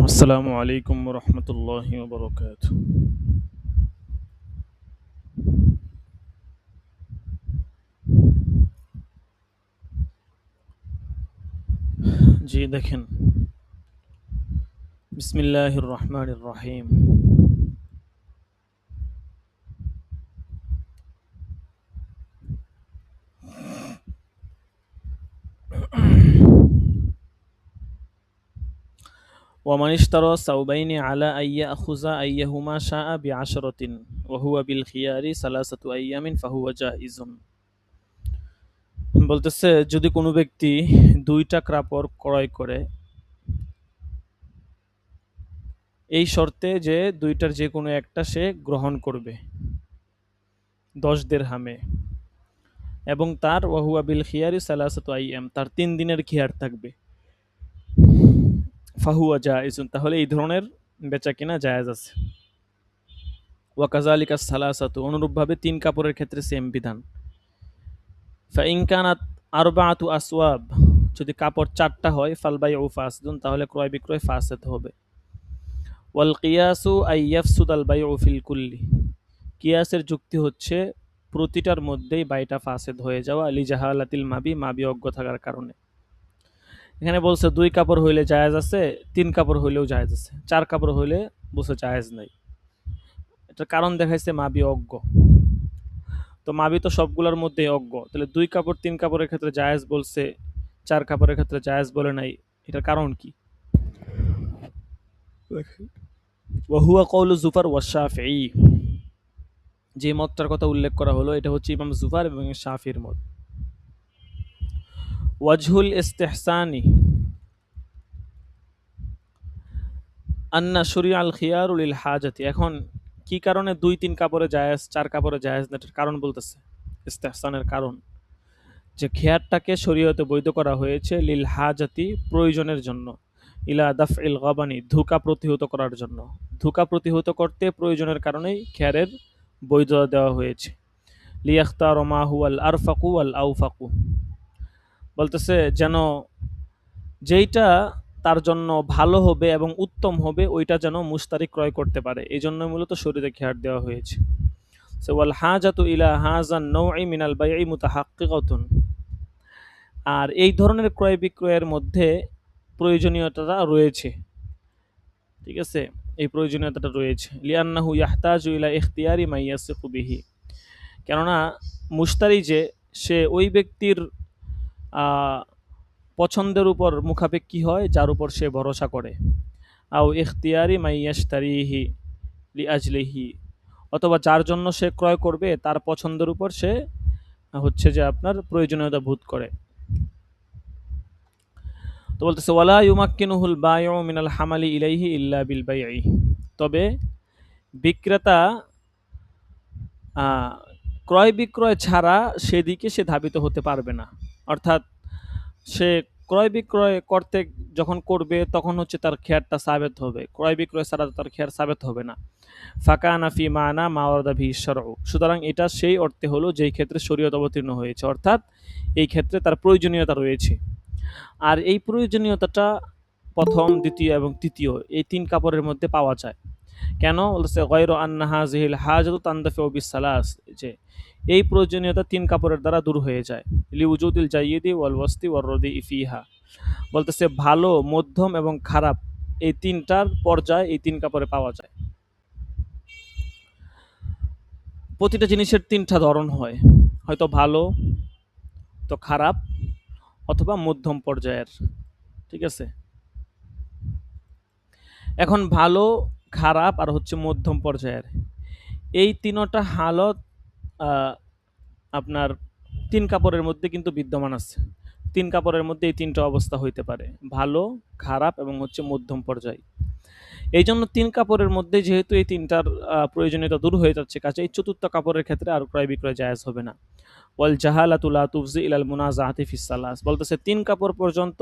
আসসালামু আলাইকুম রহমতুল্লাহি ওয়া বারাকাতুহু। জি দেখেন, বিসমিল্লাহির রহমানির রহিম। ومن اشترى ثوبين على أن يأخذ أيهما شاء بعشرة وهو بالخيار ثلاثة أيام فهو جائز। বলতেছে, যদি কোনো ব্যক্তি দুইটা কাপড় ক্রয় করে এই শর্তে যে দুইটার যে কোনো একটা সে গ্রহণ করবে 10 দিরহামে, এবং তার ওয়াহুয়া বিল খিয়ারি সালাসাতু আইয়াম, তার 3 দিনের খিয়ার থাকবে, ফাহুয়া জায়েজুন, তাহলে এই ধরনের বেচা কিনা জায়েজ আছে। ওয়া কাযালিকা সালাসাতু, অনুরূপভাবে 3 কাপড়ের ক্ষেত্রে সেম বিধান। ফা ইন কানাত আরবাআতু আসওয়াব, যদি কাপড় 4টা হয়, ফাল বাইউ ফাসিদুন, তাহলে ক্রয় বিক্রয় ফাসিদ হবে। ওয়াল কিয়াসু আই ইয়াফসুদাল বাইউ ফিল কুল্লি, কিয়াসের যুক্তি হচ্ছে প্রতিটার মধ্যেই বাইটা ফাসিদ হয়ে যাওয়া, লিজাহালাতিল মাবি অজ্ঞ থাকার কারণে। এখানে বলছে 2 কাপড় হইলে জায়েজ আছে, 3 কাপড় হইলেও জায়েজ আছে, 4 কাপড় হইলে বলছে জায়েজ নাই। এটার কারণ দেখাইছে মাবি অজ্ঞ। তো মাবি তো সবগুলোর মধ্যেই অজ্ঞ, তাহলে 2 কাপড় 3 কাপড়ের ক্ষেত্রে জায়েজ বলছে, 4 কাপড়ের ক্ষেত্রে জায়েজ বলে নাই, এটার কারণ কি? ওয়াহুয়া কওলু জুফার ওয়া শাফিঈ, যে মতটার কথা উল্লেখ করা হলো এটা হচ্ছে ইমাম জুফার এবং শাফির মত। ওয়াজহুল ইস্তিহসানি আন্না শুরিআল খিয়ারু লিল হাজাতি, এখন কি কারণে 2-3 কাপড়ে জায়েজ 4 কাপড়ে জায়েজ না, এটার কারণ বলতেছে, ইস্তিহসানের কারণ, যে খেয়ারটাকে শরীয়তে বৈধ করা হয়েছে লিল হাজাতি, প্রয়োজনের জন্য, ইলা দাফইল গাবানি, ধোঁকা প্রতিহত করার জন্য, ধোঁকা প্রতিহত করতে প্রয়োজনের কারণেই খেয়ারের বৈধতা দেওয়া হয়েছে। লিয়াখতার মা হুয়াল আরফাকু ওয়াল আউফাকু, বলতেছে যেন যেইটা তার জন্য ভালো হবে এবং উত্তম হবে ওইটা যেন মুশতারি ক্রয় করতে পারে, এই জন্য মূলত শরীরে খেয়ার দেওয়া হয়েছে। ওয়াল হাজাতু ইলা হাযান নাওঈ মিনাল বাইঈ মুতাহাক্কিকাতুন, আর এই ধরনের ক্রয় বিক্রয়ের মধ্যে প্রয়োজনীয়তাটা রয়েছে, ঠিক আছে, এই প্রয়োজনীয়তাটা রয়েছে। লিআন্নাহু ইয়াহতাজু ইলা ইখতিয়ারি মা ইয়াসিকু বিহি, কেননা মুশতারি যে সে ওই ব্যক্তির পছন্দের উপর মুখাপেক্ষী হয় যার উপর সে ভরসা করে। আও ইখতিয়ারি মা ইয়াশতারিহি লিআজলিহি, অথবা যার জন্য সে ক্রয় করবে তার পছন্দের উপর সে হচ্ছে যে আপনার প্রয়োজনীয়তা বোধ করে। তো বলতেছে ওয়ালা ইউমাক্কিনুহুল বাইউ মিনাল হামালি ইলাইহি ইল্লা বিল বাইই, তবে বিক্রেতা ক্রয় বিক্রয় ছাড়া সেদিকে সে ধাবিত হতে পারবে না, অর্থাৎ সে ক্রয় বিক্রয় করতে যখন করবে তখন হচ্ছে তার খেয়ারটা সাবেত হবে, ক্রয় বিক্রয় ছাড়া তার খেয়ার সাবেত হবে না। ফাকানা ফি মানা মা ওয়ারাদা বিহি শারউ, সুতরাং এটা সেই অর্থে হলো যেই ক্ষেত্রে শরীয়ত অবতীর্ণ হয়েছে, অর্থাৎ এই ক্ষেত্রে তার প্রয়োজনীয়তা রয়েছে। আর এই প্রয়োজনীয়তাটা প্রথম, দ্বিতীয় এবং তৃতীয় এই 3 কাপড়ের মধ্যে পাওয়া যায়। কেন বলছে গায়রু আন্না হাযিহিল হাজাতু তানদাফিউ বিসালাস, যে এই প্রয়োজনীয়তা 3 কাপড়ের দ্বারা দূর হয়ে যায়। লিউজুদিল জাইয়িদি ওয়াল ওয়াসতি ওয়ার রদি ফিহা, বলতেছে ভালো, মধ্যম এবং খারাপ এই 3টার পর্যায় এই 3 কাপড়ে পাওয়া যায়। প্রতিটা জিনিসের 3টা ধরন হয়, হয়তো ভালো, তো খারাপ, অথবা মধ্যম পর্যায়ের, ঠিক আছে। এখন ভালো, খারাপ আর হচ্ছে মধ্যম পর্যায়ের এই 3টা হালত আপনার 3 কাপড়ের মধ্যে কিন্তু বিদ্যমান আছে। 3 কাপড়ের মধ্যে এই 3টা অবস্থা হইতে পারে, ভালো, খারাপ এবং হচ্ছে মধ্যম পর্যায়। এই জন্য 3 কাপড়ের মধ্যে যেহেতু এই 3টার প্রয়োজনীয়তা দূর হয়ে যাচ্ছে, কাজেই 4র্থ কাপড়ের ক্ষেত্রে আর ক্রয় বিক্রয় জায়েজ হবে না। ওয়াল জাহালাতু লা তুফজি ইলাল মুনাজাআতি ফিস সালাস, বলতেছে তিন কাপড় পর্যন্ত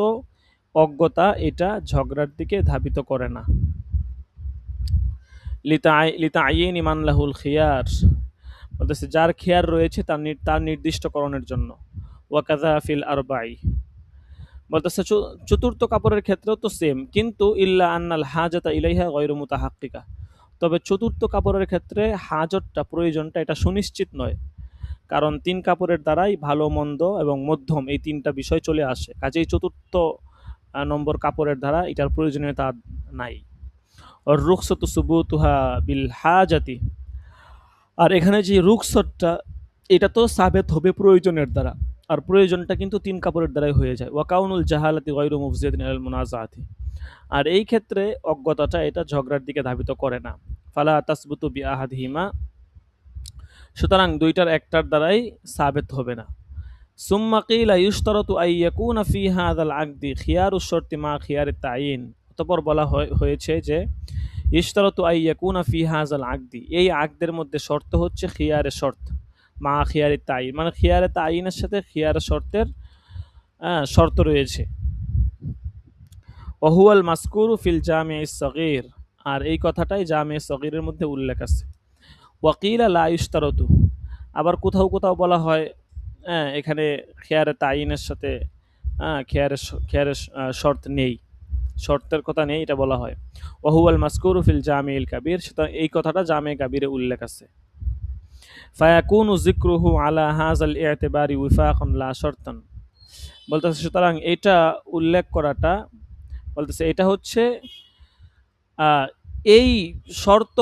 অজ্ঞতা এটা ঝগড়ার দিকে ধাবিত করে না। লিতাআইয়িন মান লাহুল খিয়ার, বলতেছে যার খেয়ার রয়েছে তার নির্দিষ্টকরণের জন্য। ওয়াকাযা ফিল আরবাই, বলতেছে চতুর্থ কাপড়ের ক্ষেত্রেও তো সেম, কিন্তু ইল্লা আন্নাল হাজাতা ইলাইহা গায়রু মুতাহাক্কিকা, তবে চতুর্থ কাপড়ের ক্ষেত্রে হাজতটা প্রয়োজনটা এটা সুনিশ্চিত নয়, কারণ তিন কাপড়ের দ্বারাই ভালো মন্দ এবং মধ্যম এই তিনটা বিষয় চলে আসে, কাজেই চতুর্থ নম্বর কাপড়ের দ্বারা এটার প্রয়োজনীয়তা নাই। আর রুখসতু সুবুতুহা বিল হাজাতি, আর এখানে যে রুখসতটা এটা তো সাবেত হবে প্রয়োজনের দ্বারা, আর প্রয়োজনটা কিন্তু তিন কাপড়ের দ্বারাই হয়ে যায়। ওয়াকাউনুল জাহালাতি গায়রু মুফজিদিন ইলাল মুনাজাআতি, আর এই ক্ষেত্রে অজ্ঞতাটা এটা ঝগড়ার দিকে ধাবিত করে না। ফালা তাসবুতু বিআহাদিহিমা, সুতরাং দুইটার একটার দ্বারাই সাবেত হবে না। সুম্মা কিলা ইউশতারাতু আন ইয়াকুনা ফি হাযাল আকদি খিয়ারুশ শর্তি মা খিয়ারিত তাইয়িন, অতঃপর বলা হয়েছে যে ইশতারাতু আন ইয়াকুনা ফি হাযাল আকদি, এই আকদের মধ্যে শর্ত হচ্ছে খিয়ারে শর্ত, মা খিয়ারিত তাইয়িন, মানে খিয়ারে তাইয়িনের সাথে খিয়ারে শর্তের শর্ত রয়েছে। ওয়াহুয়াল মাসকুরু ফিল জামিইস সগীর, আর এই কথাটাই জামে সগীরের মধ্যে উল্লেখ আছে। ওয়াকিলা লা ইশতারাতু, আবার কোথাও কোথাও বলা হয় এখানে খেয়ারে তাইনের সাথে খেয়ারের শর্ত নেই, শর্তের কথা নেই, এটা বলা হয়। ওয়াহুয়াল মাসকুরু ফিল জামিল কাবির, সুতরাং এই কথাটা জামে কাবিরে উল্লেখ আছে। ফায়াকুনু যিকরুহু আলা হাযাল ইতিবারি ওয়িফাকান লা শর্তান, বলতেছে সুতরাং এটা উল্লেখ করাটা, বলতেছে এটা হচ্ছে এই শর্ত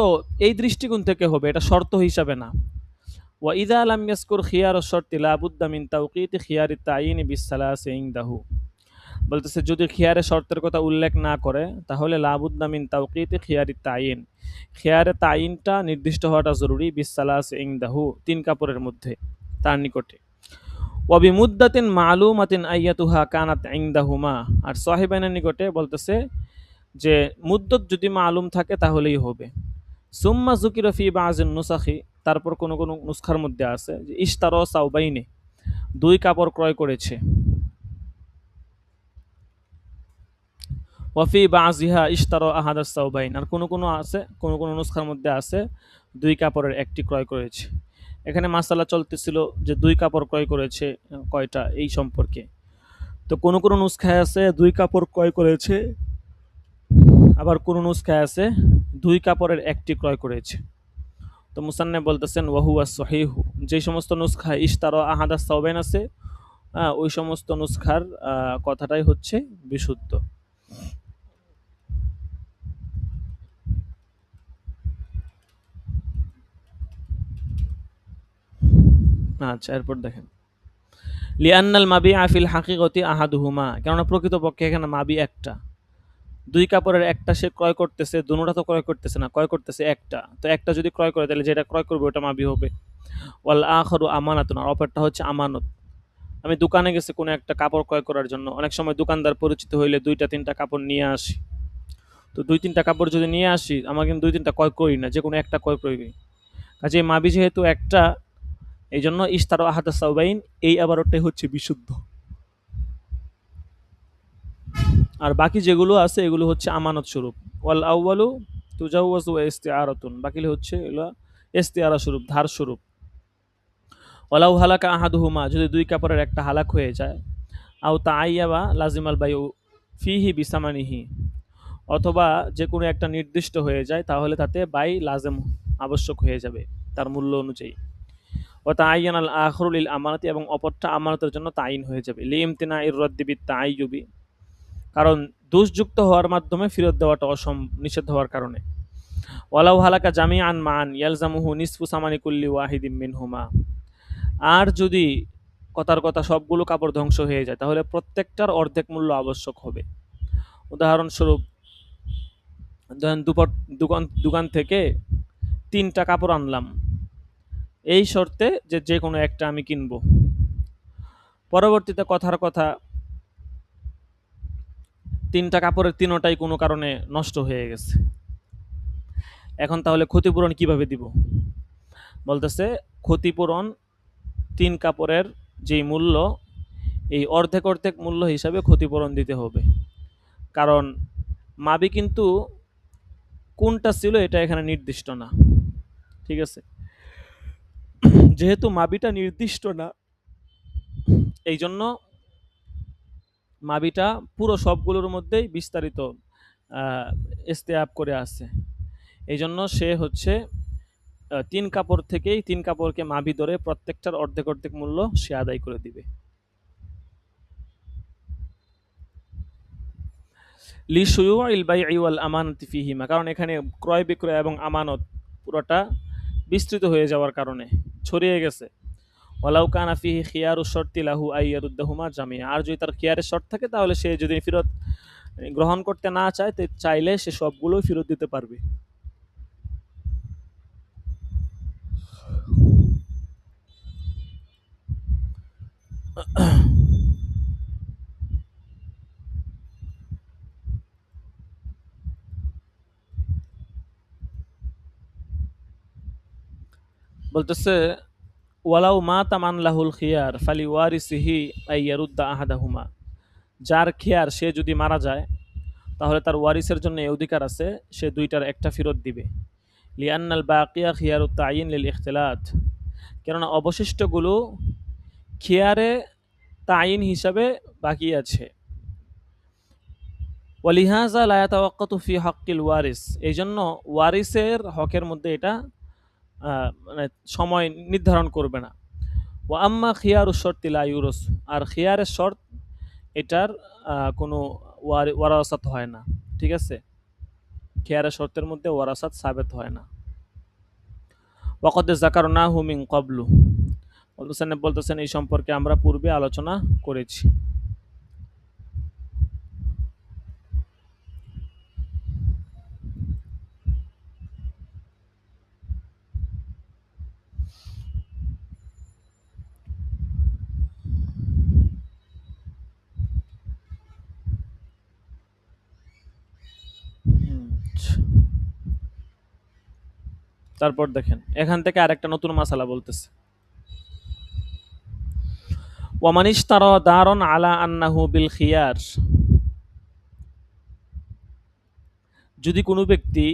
এই দৃষ্টিকোণ থেকে হবে, এটা শর্ত হিসাবে না। ওয়া ইযা লাম ইয়াজকুর খিয়ারুশ শর্তি লা বুদ্দা মিন তাওকীতি খিয়ারিত তাইয়িন বিসসালাসি ইনদাহু, বলতেছে যদি খিয়ারে শর্তের কথা উল্লেখ না করে তাহলে লা বুদ্দা মিন তাওকীতি খিয়ারিত তাইয়িন, খিয়ারে তাইয়িনটা নির্দিষ্ট হওয়াটা জরুরি, বিসসালাসি ইনদাহু তিন কাপড়ের মধ্যে তার নিকটে। ওয়া বিমুদ্দাতিন মালুমাতিন আইয়াতুহা কানাত ইনদাহুমা, আর সাহিবাইনের নিকটে বলতেছে যে মুদ্দত যদি মালুম থাকে তাহলেই হবে। সুম্মা যুকিরা ফি বাযিন নুসাখি, তারপর কোন কোন নুসখার মধ্যে আছে যে ইশতারা সাওবাইনি, দুই কাপড় ক্রয় করেছে। ওয়াফি বাযিহা ইশতারা আহাদাস সাওবাইন, আর কোন কোন আছে কোন কোন নুসখার মধ্যে আছে দুই কাপড়ের একটি ক্রয় করেছে। এখানে মাসালা চলতেছিল যে দুই কাপড় ক্রয় করেছে কয়টা এই সম্পর্কে। তো কোন কোন নুসখায় আছে দুই কাপড় ক্রয় করেছে, আবার কোন নুসখায় আছে দুই কাপড়ের একটি ক্রয় করেছে। তো মুসান্নিফ বলতেছেন ওয়াহুয়া সহিহু, যে সমস্ত নুসখায় ইশতারা আহাদাস সাওবাইন আছে ওই সমস্ত নুসখার কথাটাই হচ্ছে বিশুদ্ধ। আচ্ছা, এরপর দেখেন লিআন্নাল মাবিআ ফিল হাকিকতি আহাদুহুমা, কেননা প্রকৃতপক্ষে এখানে মাবি একটা, দুই কাপড়ের একটা সে ক্রয় করতেছে, দুটোটা তো ক্রয় করতেছে না, ক্রয় করতেছে একটা, তো একটা যদি ক্রয় করে তাহলে যেটা ক্রয় করবে ওটা মাবি হবে। ওয়াল আখারু আমানাতুন, আর অপরটা হচ্ছে আমানত। আমি দোকানে গেছি কোনো একটা কাপড় ক্রয় করার জন্য, অনেক সময় দোকানদার পরিচিত হইলে দুইটা তিনটা কাপড় নিয়ে আসি, তো দুই তিনটা কাপড় যদি নিয়ে আসি আমার কিন্তু দুই তিনটা ক্রয় করি না, যে কোনো একটা ক্রয় করি, কাজে মাবি যেহেতু একটা এই জন্য ইশতারা আহাদাস সাওবাইন এই আবারটাই হচ্ছে বিশুদ্ধ, আর বাকি যেগুলো আছে এগুলো হচ্ছে আমানত স্বরূপ। ওয়াল আউয়ালু তুজাওয়াজু ওয়া ইস্তিআরাতুন, বাকি হচ্ছে এগুলো ইস্তিআরা স্বরূপ, ধার স্বরূপ। ওয়ালাউ হালাকা আহাদুহুমা, যদি দুই কাপড়ের একটা হালাক হয়ে যায়, আও তাআইয়াবা লাজিমাল বাইউ ফিহি বিসামানিহি, অথবা যে কোনো একটা নির্দিষ্ট হয়ে যায় তাহলে তাতে বাই লাজেম আবশ্যক হয়ে যাবে তার মূল্য অনুযায়ী। ও তাআইয়ান আল আখরু লিল আমানাতি, এবং অপরটা আমানতের জন্য তাইন হয়ে যাবে। লিইমতিনাইর রাদ্দি বিত তাআইয়ুবি, কারণ দোষযুক্ত হওয়ার মাধ্যমে ফেরত দেওয়াটা নিষেধ হওয়ার কারণে। ওয়ালাউ হালাকা জামিআন মান ইয়ালজামুহু নিসফু সামানি কুল্লি ওয়াহিদিম মিনহুমা, আর যদি কথার কথা সবগুলো কাপড় ধ্বংস হয়ে যায় তাহলে প্রত্যেকটার অর্ধেক মূল্য আবশ্যক হবে। উদাহরণস্বরূপ ধরেন দোকান থেকে তিনটা কাপড় আনলাম, এই শর্তে যে যে কোনো একটা আমি কিনবো, পরবর্তীতে কথার কথা তিনটা কাপড়ের তিনোটাই কোনো কারণে নষ্ট হয়ে গেছে, এখন তাহলে ক্ষতিপূরণ কিভাবে দিব? বলতেছে ক্ষতিপূরণ তিন কাপড়ের যেই মূল্য, এই অর্ধেক অর্ধেক মূল্য হিসাবে ক্ষতিপূরণ দিতে হবে। কারণ মাবি কিন্তু কোনটা ছিল এটা এখানে নির্দিষ্ট না, ঠিক আছে? যেহেতু মাবিটা নির্দিষ্ট না, এই জন্য মাবিটা পুরো সবগুলোর মধ্যেই বিস্তারিত ইস্তেয়াব করে আছে। এই জন্য সে হচ্ছে তিন কাপড় থেকেই তিন কাপড়কে মাবি ধরে প্রত্যেকটার অর্ধেক অর্ধেক মূল্য সে আদায় করে দিবে। লিশুয়ুইল বাইই ওয়াল আমানাতি ফিহিমা, কারণ এখানে ক্রয় বিক্রয় এবং আমানত পুরোটা বিস্তৃত হয়ে যাওয়ার কারণে ছড়িয়ে গেছে। ওয়ালাউ কানা ফিহি খিয়ারু শর্তি লাহু আইয়ারুদ্দাহুমা জামিয়া, আর যদি তার খিয়ারের শর্ত থাকে তাহলে সে যদি ফেরত গ্রহণ করতে না চায় চাইলে সে সবগুলোই ফেরত দিতে পারবে। বলতেছে ওয়ালাউ মা তামান লাহুল খিয়ার ফালি ওয়ারিসিহি আইয়ারুদ্দা আহাদাহুমা, যার খিয়ার সে যদি মারা যায় তাহলে তার ওয়ারিসের জন্য এই অধিকার আছে সে দুইটার একটা ফেরত দিবে। লিআন্নাল বাকিয়া খিয়ারুত তাইয়িন লিল ইখতিলাত, কেননা অবশিষ্টগুলো খিয়ারে তাইন হিসাবে বাকি আছে। ওয়ালিহাজা লা ইয়াতাওয়াক্কাতু ফি হাক্কিল ওয়ারিস, এই জন্য ওয়ারিসের হকের মধ্যে এটা মানে সময় নির্ধারণ করবে না। ওয়া আম্মা খিয়ারু শর্তি লা ইউরস, আর খিয়ারের শর্ত এটার কোনো ওয়ারাসাত হয় না, ঠিক আছে? খিয়ারের শর্তের মধ্যে ওয়ারাসাত সাবেত হয় না। ওয়াকদ যাকারনাহু মিন ক্বাবলু, বলতেছেন এই সম্পর্কে আমরা পূর্বে আলোচনা করেছি। তারপর দেখেন এখান থেকে আরেকটা নতুন মাসালা বলতেছে, ওয়ামান ইশতারা দারন আলা আন্নাহু বিল খিয়ার, যদি কোনো ব্যক্তি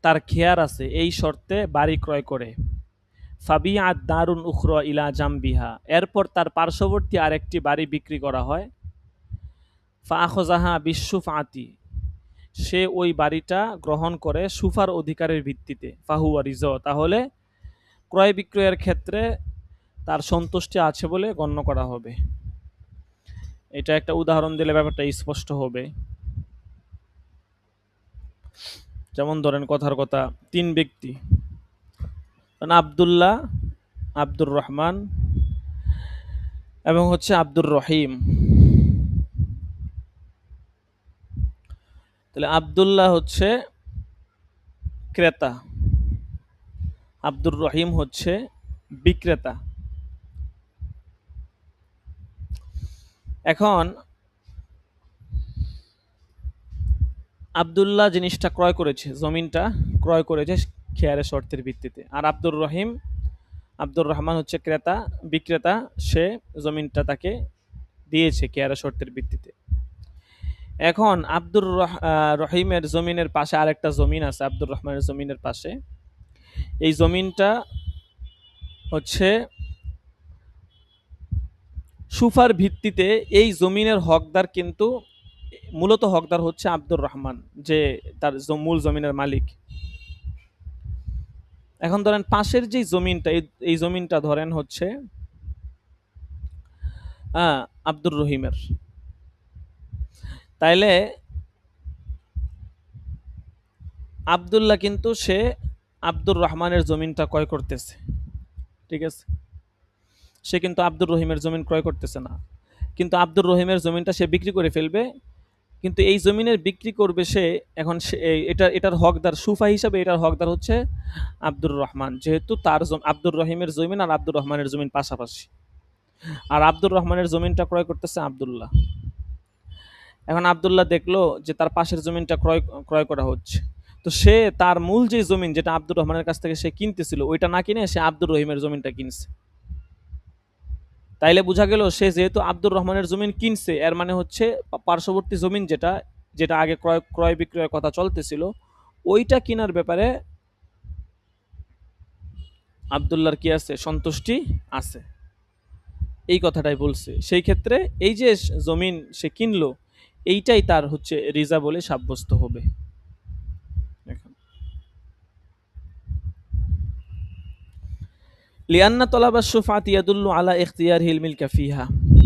তার খিয়ার আছে এই শর্তে বাড়ি ক্রয় করে, ফাবিআত দারুন উখরা ইলা জামবিহা, এরপর তার পার্শ্ববর্তী আরেকটি বাড়ি বিক্রি করা হয়, ফাআখাযাহা বিশুফআতি, সে ওই বাড়িটা গ্রহণ করে সুফার অধিকারের ভিত্তিতে, ফাহুয়া রিজ, তাহলে ক্রয় বিক্রয়ের ক্ষেত্রে তার সন্তুষ্টি আছে বলে গণ্য করা হবে। এটা একটা উদাহরণ দিলে ব্যাপারটা স্পষ্ট হবে। যেমন ধরেন কথার কথা, তিন ব্যক্তি আব্দুল্লাহ, আব্দুর রহমান এবং হচ্ছে আব্দুর রহিম। তাহলে আব্দুল্লাহ হচ্ছে ক্রেতা, আব্দুর রহিম হচ্ছে বিক্রেতা। এখন আব্দুল্লাহ জিনিসটা ক্রয় করেছে, জমিনটা ক্রয় করেছে খিয়ারের শর্তের ভিত্তিতে, আর আব্দুর রহমান হচ্ছে ক্রেতা, বিক্রেতা, সে জমিনটা তাকে দিয়েছে খিয়ারের শর্তের ভিত্তিতে। এখন আব্দুর রহিমের জমিনের পাশে আরেকটা জমিন আছে, আব্দুর রহমানের জমিনের পাশে। এই জমিনটা হচ্ছে সুফার ভিত্তিতে, এই জমিনের হকদার কিন্তু মূলত হকদার হচ্ছে আব্দুর রহমান, যে তার মূল জমিনের মালিক। এখন ধরেন পাশের যে জমিনটা, এই জমিনটা ধরেন হচ্ছে আব্দুর রহিমের, তাইলে আব্দুল্লাহ কিন্তু সে আব্দুর রহমানের জমিনটা ক্রয় করতেছে, ঠিক আছে? সে কিন্তু আব্দুর রহিমের জমিন ক্রয় করতেছে না, কিন্তু আব্দুর রহিমের জমিনটা সে বিক্রি করে ফেলবে। কিন্তু এই জমিনের বিক্রি করবে সে, এখন এটার হকদার সুফা হিসাবে এটার হকদার হচ্ছে আব্দুর রহমান, যেহেতু তার আব্দুর রহিমের জমিন আর আব্দুর রহমানের জমিন পাশাপাশি, আর আব্দুর রহমানের জমিনটা ক্রয় করতেছে আব্দুল্লাহ। এখন আব্দুল্লাহ দেখলো যে তার পাশের জমিনটা ক্রয় করা হচ্ছে, তো সে তার মূল যে জমিন যেটা আব্দুর রহমানের কাছ থেকে সে কিনতেছিল ওইটা না কিনে সে আব্দুর রহিমের জমিনটা কিনছে। তাইলে বোঝা গেল সে যেহেতু আব্দুর রহমানের জমিন কিনছে, এর মানে হচ্ছে পার্শ্ববর্তী জমিন যেটা যেটা আগে ক্রয় ক্রয় বিক্রয়ের কথা চলতেছিল, ওইটা কেনার ব্যাপারে আব্দুল্লাহর কি আছে, সন্তুষ্টি আছে, এই কথাটাই বলছে। সেই ক্ষেত্রে এই যে জমিন সে কিনলো, এইটাই তার হচ্ছে রিজা বলে সাব্যস্ত হবে। দেখুন, লিয়ান্না তলাবা সুফাত ইয়াদুল্লু আলা ইখতিয়ারিহিল মিলকা ফিহা,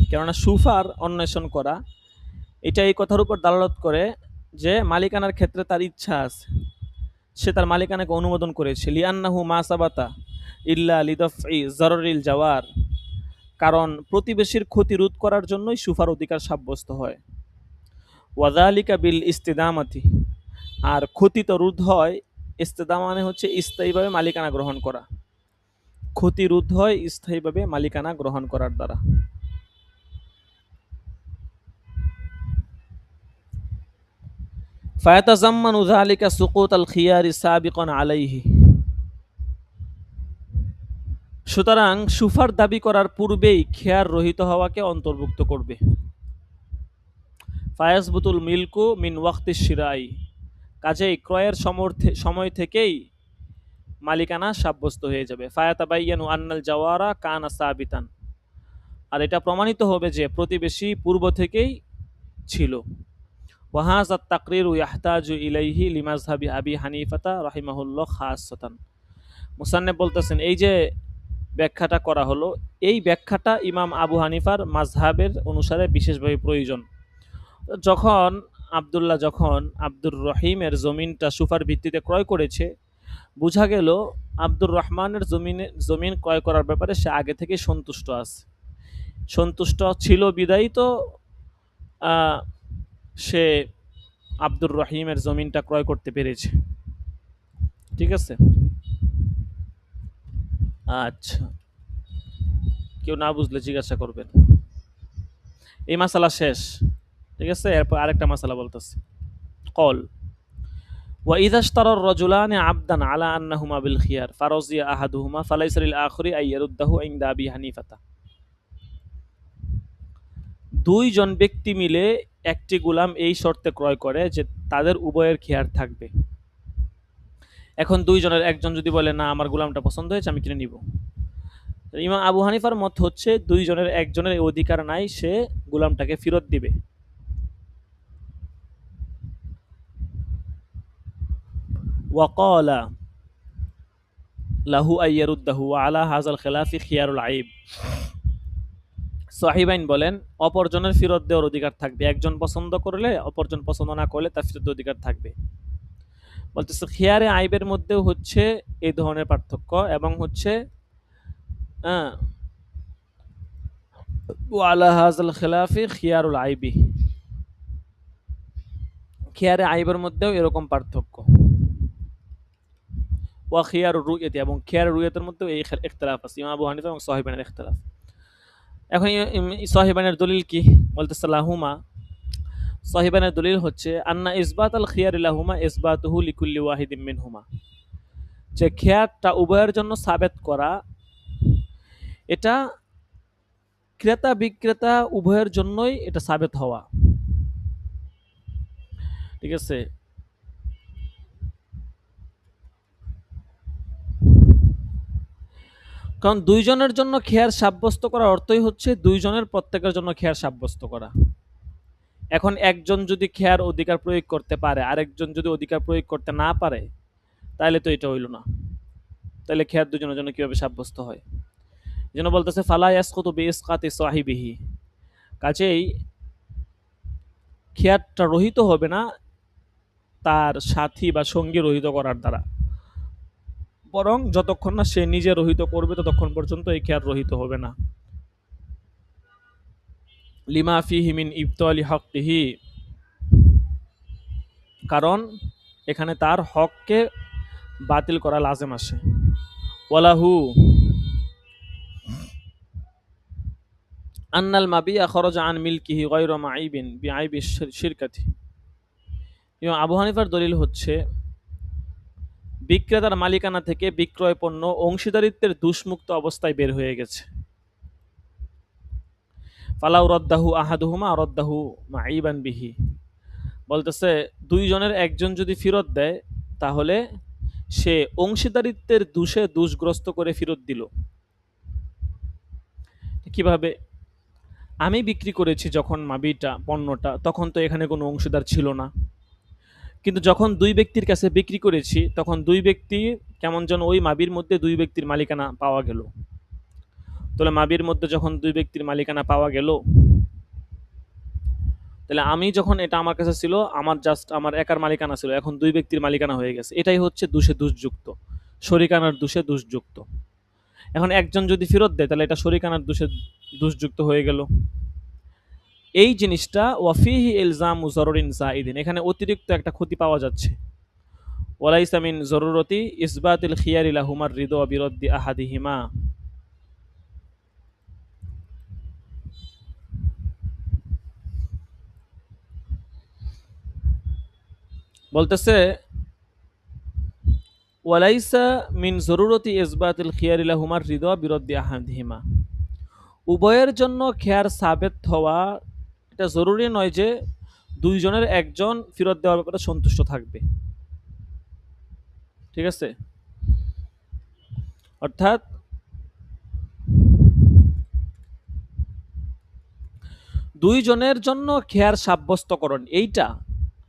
কেননা সুফার অন্বেষণ করা এটা এই কথার উপর দালালত করে যে মালিকানার ক্ষেত্রে তার ইচ্ছা আছে, সে তার মালিকানাকে অনুমোদন করেছে। লিয়ান্নাহু মা সাবাতা ইল্লা লিদফই জররিল জাওয়ার, কারণ প্রতিবেশীর ক্ষতি রোধ করার জন্যই সুফার অধিকার সাব্যস্ত হয়। ওয়াযালিকা বিল ইস্তিদামাতি, আর ক্ষতি তো রোধ হয়, ইস্তিদামা মানে হচ্ছে স্থায়ীভাবে মালিকানা গ্রহণ করা, ক্ষতি রোধ হয় স্থায়ীভাবে মালিকানা গ্রহণ করার দ্বারা। ফায়াতাজাম্মানু যালিকা সুকুত আল খিয়ারি সাবিকান আলাইহি, সুতরাং সুফার দাবি করার পূর্বেই খেয়ার রহিত হওয়াকে অন্তর্ভুক্ত করবে। ফায়াসবুতুল মিলকু মিন ওয়াক্তি শিরাই, কাজেই ক্রয়ের সময় থেকেই মালিকানা সাব্যস্ত হয়ে যাবে। ফায়াতাবাইয়ানু আন্নাল জাওয়ারা কানা সাবিতান, আর এটা প্রমাণিত হবে যে প্রতিবেশী পূর্ব থেকেই ছিল। ওয়াহাযা তাকরিরু ইয়াহতাজু ইলাইহি লিমাযহাবি আবি হানিফাতা রাহিমাহুল্লাহ খাসসাতান। মুসান্নিফ বলতেছেন এই যে ব্যাখ্যাটা করা হলো, এই ব্যাখ্যাটা ইমাম আবু হানিফার মাযহাবের অনুসারে বিশেষভাবে প্রয়োজন। যখন আব্দুর রহিমের জমিনটা সুফার ভিত্তিতে ক্রয় করেছে, বোঝা গেল আব্দুর রহমানের জমিন ক্রয় করার ব্যাপারে সে আগে থেকে সন্তুষ্ট ছিল বিদায়ী তো সে আব্দুর রহিমের জমিনটা ক্রয় করতে পেরেছে। ঠিক আছে, আচ্ছা, কেউ না বুঝলে জিজ্ঞাসা করবেন। এই মাসালা শেষ, ঠিক আছে। এরপর আরেকটা মাসালা বলতেছে, কল وإذا اشترى الرجلان عبدا على أنهما بالخيار فرضي أحدهما فليس للآخر أن يرده عند أبي حنيفة। দুইজন ব্যক্তি মিলে একটি গোলাম এই শর্তে ক্রয় করে যে তাদের উভয়ের খেয়ার থাকবে। এখন দুইজনের একজন যদি বলে না আমার গোলামটা পছন্দ হয়েছে আমি কিনে নিব, ইমাম আবু হানিফার মত হচ্ছে দুইজনের একজনের এই অধিকার নাই, সে গোলামটাকে ফেরত দিবে। ওয়াকালা লাহু আইয়ারুদ্দাহু আলা হাজাল খেলাফি খিয়ারুল আইব। সাহিবাইন বলেন অপরজনের ফেরত দেওয়ার অধিকার থাকবে, একজন পছন্দ করলে অপরজন পছন্দ না করলে তার ফেরত দেওয়ার অধিকার থাকবে। বলতেছে খিয়ারে আইবের মধ্যেও হচ্ছে এই ধরনের পার্থক্য, এবং হচ্ছে আলা হাজাল খেলাফি খিয়ারুল আইবি, খিয়ারে আইবের মধ্যেও এরকম পার্থক্য। ওয়া খিয়ারুর রুইয়াতি, এবং খিয়ারুর রুইয়াতের মধ্যেও এই ইখতিলাফ আছে, ইমাম আবু হানিফা এবং সাহিবাইনের ইখতিলাফ। এখন সাহিবাইনের দলিল কি? বলতেছে লাহুমা, সাহিবাইনের দলিল হচ্ছে আন্না ইসবাত আল খিয়ারি লাহুমা ইসবাতুহু লিকুল্লি ওয়াহিদিম মিনহুমা, যে খেয়ারটা উভয়ের জন্য সাবেত করা, এটা ক্রেতা বিক্রেতা উভয়ের জন্যই এটা সাবেত হওয়া। ঠিক আছে, কারণ দুইজনের জন্য খেয়ার সাব্যস্ত করার অর্থই হচ্ছে দুইজনের প্রত্যেকের জন্য খেয়ার সাব্যস্ত করা। এখন একজন যদি খেয়ার অধিকার প্রয়োগ করতে পারে, আরেকজন যদি অধিকার প্রয়োগ করতে না পারে, তাহলে তো এটা হইল না, তাহলে খেয়ার দুজনের জন্য কিভাবে সাব্যস্ত হয়? যেন বলতেছে ফালা ইয়াসকুতু বিইসকাতি সাহিবিহি, কাজেই খেয়ারটা রহিত হবে না তার সাথী বা সঙ্গী রহিত করার দ্বারা, বরং যতক্ষণ না সে নিজে রহিত করবে ততক্ষণ পর্যন্ত এই খেয়ার রহিত হবে না। লিমা ফিহি মিন ইবতালি হকহি, কারণ এখানে তার হককে বাতিল করা লাজেম আসে। ওয়ালাহু আন্নাল মাবিয়া খরজা আন মিলকিহি গায়রা মাইবিন বিআইবি শিরকাতি। এবং আবু হানিফার দলিল হচ্ছে বিক্রেতার মালিকানা থেকে বিক্রয় পণ্য অংশীদারিত্বের দুষ্মুক্ত অবস্থায় বের হয়ে গেছে। ফালাউ রদ্দাহু আহাদুহুমা রদ্দাহু মাইবান বিহি, বলতেছে দুইজনের একজন যদি ফেরত দেয় তাহলে সে অংশীদারিত্বের দোষে দোষগ্রস্ত করে ফেরত দিল। কিভাবে? আমি বিক্রি করেছি যখন মাবিটা পণ্যটা, তখন তো এখানে কোনো অংশীদার ছিল না, কিন্তু যখন দুই ব্যক্তির কাছে বিক্রি করেছি তখন দুই ব্যক্তি কেমন যেন ওই মাবির মধ্যে দুই ব্যক্তির মালিকানা পাওয়া গেল। তাহলে মাবির মধ্যে যখন দুই ব্যক্তির মালিকানা পাওয়া গেল, তাহলে আমি যখন এটা আমার কাছে ছিল, আমার জাস্ট আমার একার মালিকানা ছিল, এখন দুই ব্যক্তির মালিকানা হয়ে গেছে। এটাই হচ্ছে দোষে দোষযুক্ত, শরিকানার দোষে দোষযুক্ত। এখন একজন যদি ফেরত দেয় তাহলে এটা শরিকানার দোষে দোষযুক্ত হয়ে গেল। এই জিনিসটা ওয়াফিহি ইলজামু যররিন যাইদিন, এখানে অতিরিক্ত একটা ক্ষতি পাওয়া যাচ্ছে। ওয়ালাইসা মিন যরুরতি ইসবাতিল খিয়ারি লাহুমার রিদা বিরদ্দি আহাদিহিমা, বলতেছে ওয়ালাইসা মিন জরুরতি ইসবাতিল খিয়ারি লাহুমার রিদা বিরদ্দি আহাদিহিমা, উভয়ের জন্য খেয়ার সাবেত হওয়া এটা জরুরি নয় যে দুইজনের একজন ফেরত দেওয়ার ব্যাপারে সন্তুষ্ট থাকবে। ঠিক আছে? অর্থাৎ দুইজনের জন্য খেয়ার সাব্যস্তকরণ এইটা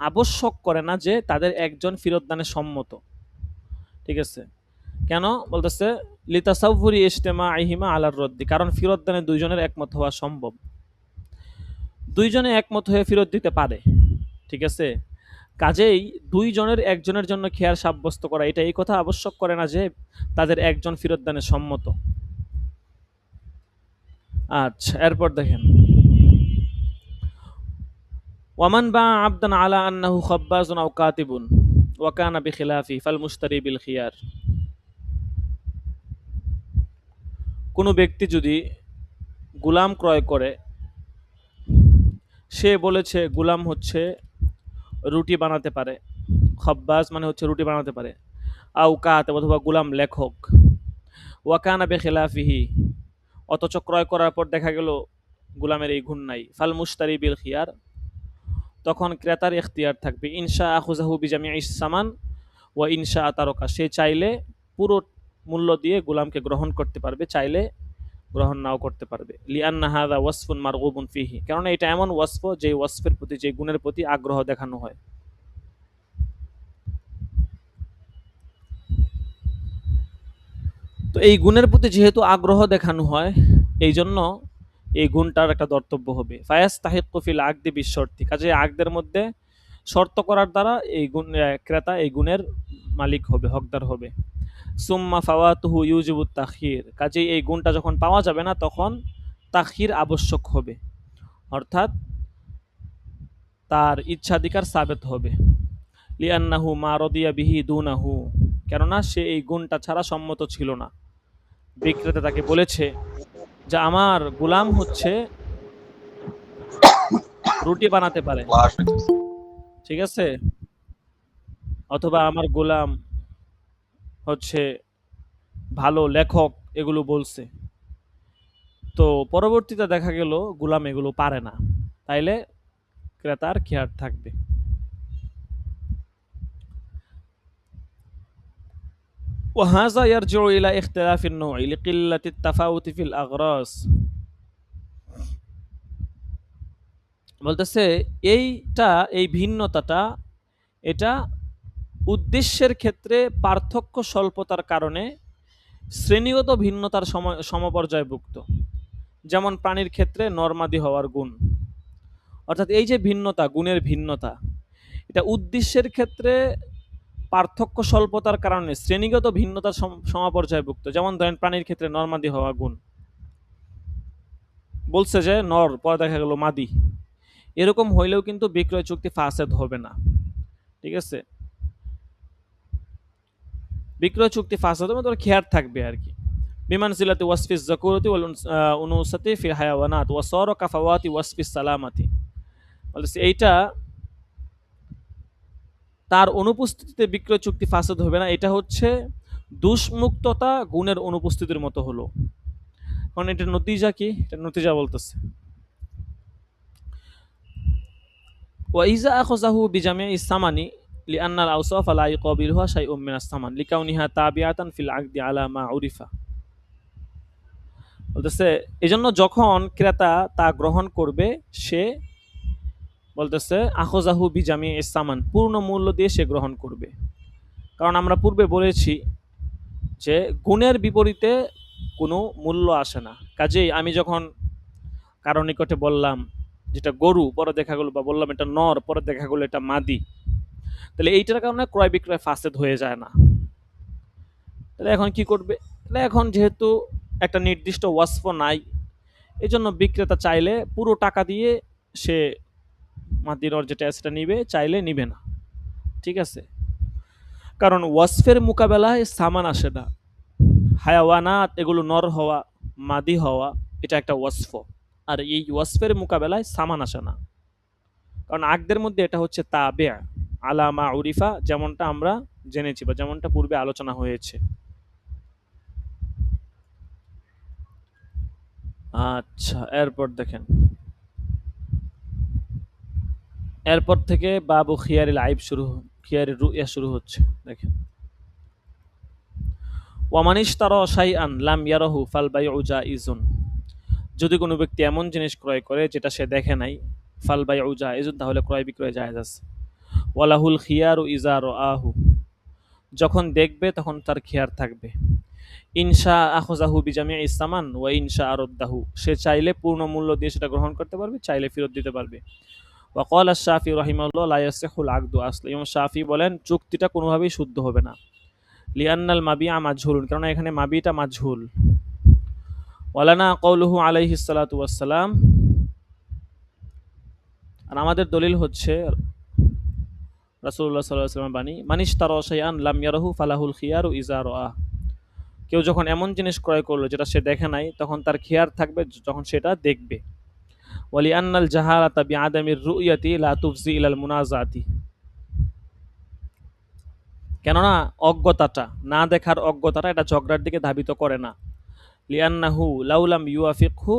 আবশ্যক করে না যে তাদের একজন ফেরত দানে সম্মত। ঠিক আছে? কেন বলতেছে লিতাসাউফুরি ইজতেমা আহিমা আলার রদ্দি, কারণ ফেরত দানে দুইজনের একমত হওয়া সম্ভব, দুইজনে একমত হয়ে ফেরত দিতে পারে। ঠিক আছে? কাজেই দুইজনের একজনের জন্য খেয়ার সাব্যস্ত করা এটা এই কথা আবশ্যক করে না যে তাদের একজন ফেরত দানে সম্মত। আচ্ছা, এরপর দেখেন ওয়ামান বা আবদান আলা আন্নাহু খাব্বাজুন আও কাতিবুন ওয়া কানা বিখিলাফি ফাল মুশতারি বিল খিয়ার, কোনো ব্যক্তি যদি গোলাম ক্রয় করে, সে বলেছে গোলাম হচ্ছে রুটি বানাতে পারে, খাব্বাজ মানে হচ্ছে রুটি বানাতে পারে, আও কাতিব অথবা গোলাম লেখক, ওয়া কানা বিখিলাফিহি অথচ ক্রয় করার পর দেখা গেল গোলামের এই গুণ নাই, ফাল মুশতারি বিল খিয়ার তখন ক্রেতার ইখতিয়ার থাকবে, ইনশা আখুজাহু বিজামিইস সামান ওয়া ইনশা তারকা, সে চাইলে পুরো মূল্য দিয়ে গোলামকে গ্রহণ করতে পারবে, চাইলে গ্রহণ নাও করতে পারবে। লিআন্না হাযা ওয়াসফুন মারগুবুন ফিহি, কারণ এটা এমন ওয়াসফ যে ওয়াসফের প্রতি, যে গুণের প্রতি আগ্রহ দেখানো হয়। তো এই গুণের প্রতি যেহেতু আগ্রহ দেখানো হয়, এই জন্য এই গুণটার একটা দর্তব্য হবে। ফায়াস তাহিক্কু ফিল আকদি বিশর্তি, কাজে আকদের মধ্যে শর্ত করার দ্বারা এই গুণ ক্রেতা এই গুণের মালিক হবে, হকদার হবে। সুম্মা ফাওয়াতুহু ইউজিবুত তাখির, কাজেই এই গুণটা যখন পাওয়া যাবে না তখন তাখির আবশ্যক হবে, অর্থাৎ তার ইচ্ছাধিকার সাবেত হবে। লিআন্নাহু মা রদিয়া বিহি দুনাহু, কেননা সে এই গুণটা ছাড়া সম্মত ছিল না। বিক্রেতা তাকে বলেছে যে আমার গোলাম হচ্ছে রুটি বানাতে পারে, ঠিক আছে, অথবা আমার গোলাম হচ্ছে ভালো লেখক, এগুলো বলছে। তো পরবর্তীতে দেখা গেল গোলাম এগুলো পারে না, তাইলে ক্রেতার খেয়াল থাকবে। وهذا يرجع إلى اختلاف النوع لقلة التفاوت في الأغراض, বলতেছে এইটা এই ভিন্নতাটা এটা উদ্দেশ্যের ক্ষেত্রে পার্থক্য স্বল্পতার কারণে শ্রেণীগত ভিন্নতার সমপর্যায়ভুক্ত, যেমন প্রাণীর ক্ষেত্রে নরমাদি হওয়ার গুণ। অর্থাৎ এই যে ভিন্নতা, গুণের ভিন্নতা, এটা উদ্দেশ্যের ক্ষেত্রে পার্থক্য স্বল্পতার কারণে শ্রেণীগত ভিন্নতার সমপর্যায়ভুক্ত। যেমন ধরেন প্রাণীর ক্ষেত্রে নরমাদি হওয়া গুণ, বলছে যে নর, পরে দেখা গেল মাদি, এরকম হইলেও কিন্তু বিক্রয় চুক্তি ফাসেদ হবে না। ঠিক আছে? বিক্রয় চুক্তি ফাসেদ হবে, তোর খেয়াল থাকবে আর কি। বিমানসিলাতি ওয়াসফিস যাকুরাতি ওয়াল উনুসাতি ফিল হায়াওয়ানাত ওয়া সারা কাফাওয়াতি ওয়াসফিস সালামাতি, বলছে এইটা তার অনুপস্থিতিতে বিক্রয় চুক্তি ফাসেদ হবে না, এটা হচ্ছে দুষ্মুক্ততা গুণের অনুপস্থিতির মতো হলো। কারণ এটা নতিজা কি, এটা নতিজা বলতেছে ওয়াইজা আখযাহু বিজামিই সামানি লিআন্নাল আওসাফা লা ইউকাবিলুহা শাইউম মিনাস সামান লিকাউনিহা তাবিআতান ফিল আকদি আলা মা উরিফা। বলতেছে এজন্য যখন ক্রেতা তা গ্রহণ করবে, সে বলতেছে আখযাহু বিজামিই সামান, পূর্ণ মূল্য দিয়ে সে গ্রহণ করবে। কারণ আমরা পূর্বে বলেছি যে গুণের বিপরীতে কোনো মূল্য আসে না। কাজেই আমি যখন কারো নিকটে বললাম যেটা গরু, পরে দেখা গেল, বা বললাম এটা নর, পরে দেখা গেল এটা মাদি, তাহলে এইটার কারণে ক্রয় বিক্রয় ফাসেদ হয়ে যায় না। তাহলে এখন কি করবে? তাহলে এখন যেহেতু একটা নির্দিষ্ট ওয়াসফ নাই, এই জন্য বিক্রেতা চাইলে পুরো টাকা দিয়ে সে মাদি নর যেটা সেটা নিবে, চাইলে নিবে না। ঠিক আছে, কারণ ওয়াসফের মোকাবেলায় সামান আসে না। হায়াওয়ানাত এগুলো নর হওয়া, মাদি হওয়া, এটা একটা ওয়াসফ, আর এই ওয়াসফের মোকাবেলায় সামান আসে না। কারণ আকদের মধ্যে এটা হচ্ছে তাবে আলামা উরিফা, যেমনটা আমরা জেনেছি বা যেমনটা পূর্বে আলোচনা হয়েছে। আচ্ছা, এরপর দেখেন, এরপর থেকে বাবু খিয়ারিল আইব শুরু, খিয়ারির রুইয়া শুরু হচ্ছে। দেখেন, ওয়ামানিশতারা শাইআন লাম ইয়ারাহু ফাল বাইউ জাইজুন, যদি কোনো ব্যক্তি এমন জিনিস ক্রয় করে যেটা সে দেখে নাই, ফাল বাইউ জাইজুন, তাহলে ক্রয় বিক্রয় জায়েজ আছে। ওয়ালাহুল খিয়ারু ইজা রাআহু, যখন দেখবে তখন তার খিয়ার থাকবে। ইনশা আখযাহু বিজামিই সামান ওয়া ইনশা আরদ্দাহু, সে চাইলে পূর্ণ মূল্য দিয়ে সেটা গ্রহণ করতে পারবে, চাইলে ফেরত দিতে পারবে। ওয়া ক্বালা শাফি রাহিমাহুল্লাহ লা ইয়াসিহুল আকদু আসলা, ইমাম শাফি বলেন চুক্তিটা কোনোভাবেই শুদ্ধ হবে না। লিআন্নাল মাবিআ মাজহুলুন, কারণ এখানে মাবিটা মাজহুল। ওয়ালানা কওলুহু আলাইহিস সালাতু ওয়াস সালাম, আর আমাদের দলিল হচ্ছে রাসূলুল্লাহ সাল্লাল্লাহু আলাইহি ওয়াসাল্লামের বাণী, মানিশতারা শাইআন লাম ইয়ারাহু ফালাহুল খিয়ারু ইজা রাআ, কেউ যখন এমন জিনিস ক্রয় করলো যেটা সে দেখে নাই, তখন তার খিয়ার থাকবে যখন সেটা দেখবে। ওয়ালি আন্নাল জাহালাতা বিআদামির রুইয়াতি লা তুফজি ইলাল মুনাজাতি, কেননা অজ্ঞতাটা, না দেখার অজ্ঞতাটা এটা ঝগড়ার দিকে ধাবিত করে না। লিআন্নাহু লাউলাম ইউয়াফিকহু,